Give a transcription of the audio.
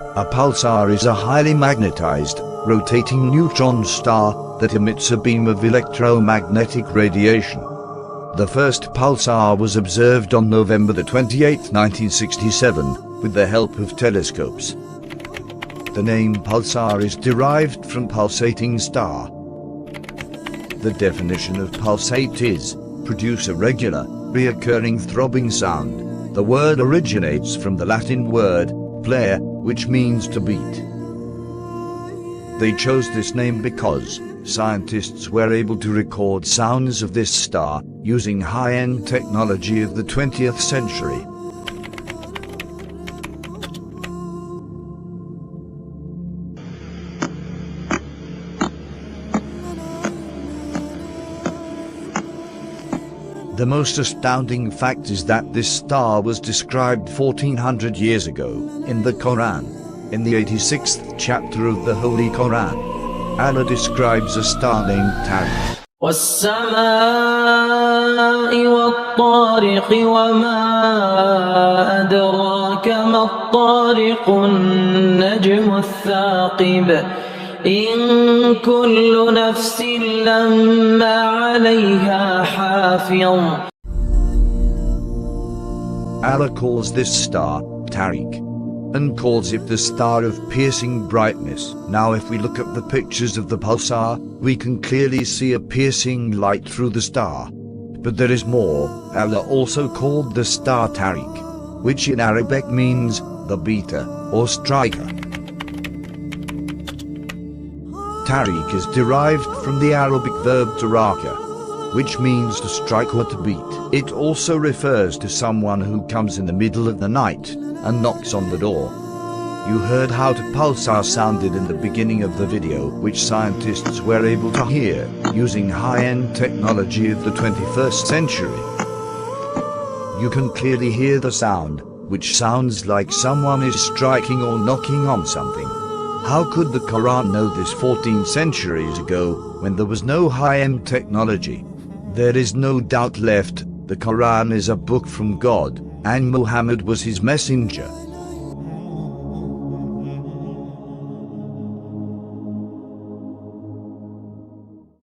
A pulsar is a highly magnetized, rotating neutron star that emits a beam of electromagnetic radiation. The first pulsar was observed on November 28, 1967, with the help of telescopes. The name pulsar is derived from pulsating star. The definition of pulsate is, produce a regular, reoccurring throbbing sound. The word originates from the Latin word, plare, which means to beat. They chose this name because scientists were able to record sounds of this star using high-end technology of the 20th century. The most astounding fact is that this star was described 1400 years ago in the Quran. In the 86th chapter of the Holy Quran, Allah describes a star named Tariq. وَالسَّمَاءِ وَالطَّارِقِ وَمَا أَدْرَاكَ مَا الطَّارِقُ النَّجْمُ الثَّاقِبُ إِن كُلُّ نَفْسٍ لَمَّا عَلَيْهَا حَافِظٌ. Allah calls this star Tariq and calls it the star of piercing brightness. Now if we look at the pictures of the pulsar, we can clearly see a piercing light through the star. But there is more. Allah also called the star Tariq, which in Arabic means the beater or striker. Tariq is derived from the Arabic verb taraka, which means to strike or to beat. It also refers to someone who comes in the middle of the night and knocks on the door. You heard how the pulsar sounded in the beginning of the video, which scientists were able to hear using high-end technology of the 21st century. You can clearly hear the sound, which sounds like someone is striking or knocking on something. How could the Quran know this 14 centuries ago, when there was no high-end technology? There is no doubt left, the Quran is a book from God, and Muhammad was his messenger.